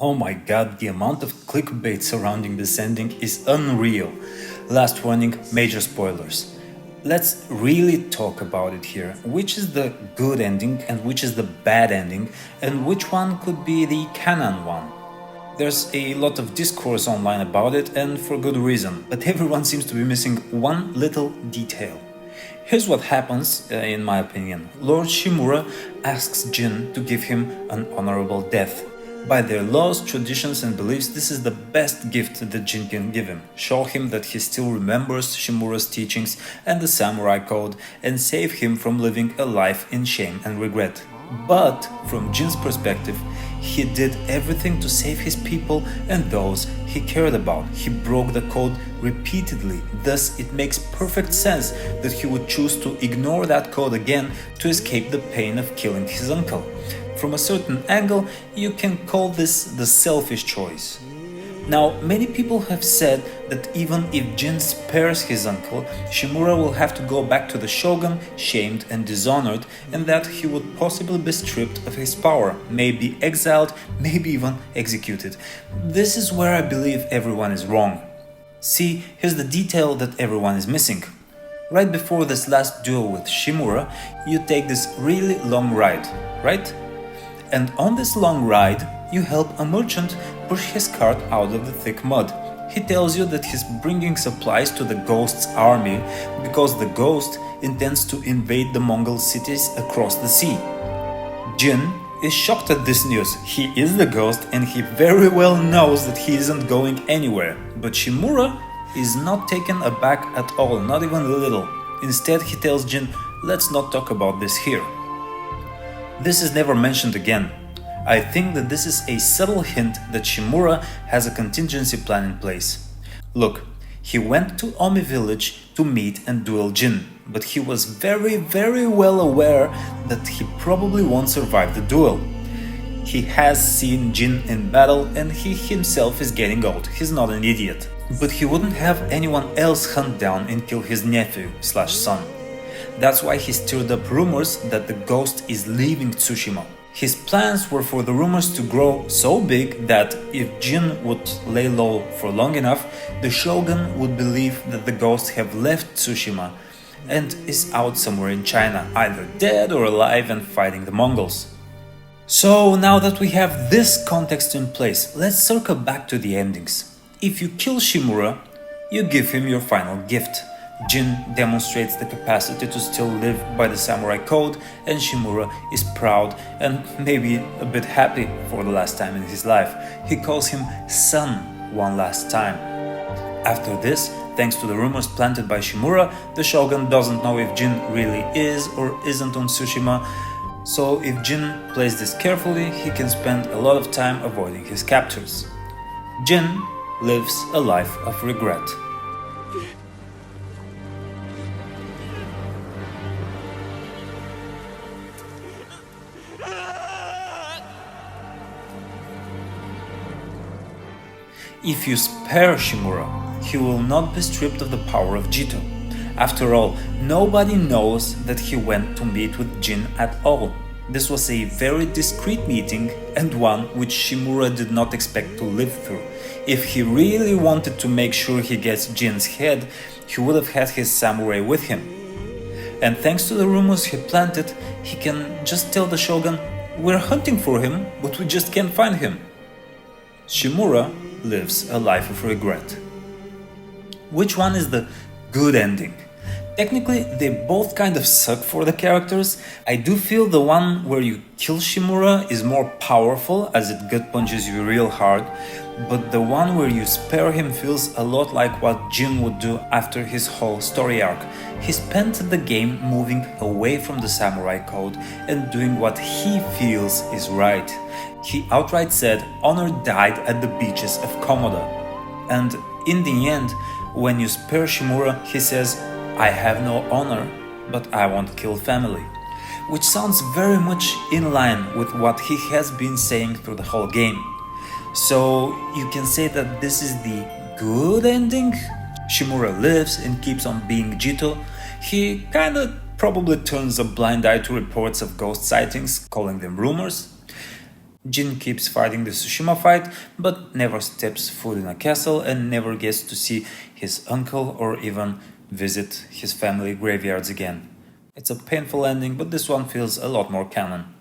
Oh my god, the amount of clickbait surrounding this ending is unreal. Last warning, major spoilers. Let's really talk about it here. Which is the good ending and which is the bad ending, and which one could be the canon one? There's a lot of discourse online about it, and for good reason, but everyone seems to be missing one little detail. Here's what happens, in my opinion. Lord Shimura asks Jin to give him an honorable death. By their laws, traditions and beliefs, this is the best gift that Jin can give him. Show him that he still remembers Shimura's teachings and the samurai code and save him from living a life in shame and regret. But, from Jin's perspective, he did everything to save his people and those he cared about. He broke the code repeatedly, thus it makes perfect sense that he would choose to ignore that code again to escape the pain of killing his uncle. From a certain angle, you can call this the selfish choice. Now, many people have said that even if Jin spares his uncle, Shimura will have to go back to the shogun, shamed and dishonored, and that he would possibly be stripped of his power, maybe exiled, maybe even executed. This is where I believe everyone is wrong. See, here's the detail that everyone is missing. Right before this last duel with Shimura, you take this really long ride, right? And on this long ride, you help a merchant push his cart out of the thick mud. He tells you that he's bringing supplies to the ghost's army because the ghost intends to invade the Mongol cities across the sea. Jin is shocked at this news. He is the ghost and he very well knows that he isn't going anywhere. But Shimura is not taken aback at all, not even a little. Instead, he tells Jin, "Let's not talk about this here." This is never mentioned again. I think that this is a subtle hint that Shimura has a contingency plan in place. Look, he went to Omi village to meet and duel Jin, but he was very well aware that he probably won't survive the duel. He has seen Jin in battle and he himself is getting old, he's not an idiot. But he wouldn't have anyone else hunt down and kill his nephew/son. That's why he stirred up rumors that the ghost is leaving Tsushima. His plans were for the rumors to grow so big that if Jin would lay low for long enough, the shogun would believe that the ghost have left Tsushima and is out somewhere in China, either dead or alive and fighting the Mongols. So now that we have this context in place, let's circle back to the endings. If you kill Shimura, you give him your final gift. Jin demonstrates the capacity to still live by the samurai code, and Shimura is proud and maybe a bit happy for the last time in his life. He calls him son one last time. After this, thanks to the rumors planted by Shimura, the shogun doesn't know if Jin really is or isn't on Tsushima, so if Jin plays this carefully, he can spend a lot of time avoiding his captors. Jin lives a life of regret. If you spare Shimura, he will not be stripped of the power of Jito. After all, nobody knows that he went to meet with Jin at all. This was a very discreet meeting and one which Shimura did not expect to live through. If he really wanted to make sure he gets Jin's head, he would have had his samurai with him. And thanks to the rumors he planted, he can just tell the shogun, "We're hunting for him, but we just can't find him." Shimura lives a life of regret. Which one is the good ending? Technically, they both kind of suck for the characters. I do feel the one where you kill Shimura is more powerful as it gut punches you real hard, but the one where you spare him feels a lot like what Jin would do after his whole story arc. He spent the game moving away from the samurai code and doing what he feels is right. He outright said honor died at the beaches of Komoda. And in the end, when you spare Shimura, he says, "I have no honor, but I won't kill family." Which sounds very much in line with what he has been saying through the whole game. So you can say that this is the good ending? Shimura lives and keeps on being Jito. He kinda probably turns a blind eye to reports of ghost sightings, calling them rumors. Jin keeps fighting the Tsushima fight, but never steps foot in a castle and never gets to see his uncle or even visit his family graveyards again. It's a painful ending, but this one feels a lot more canon.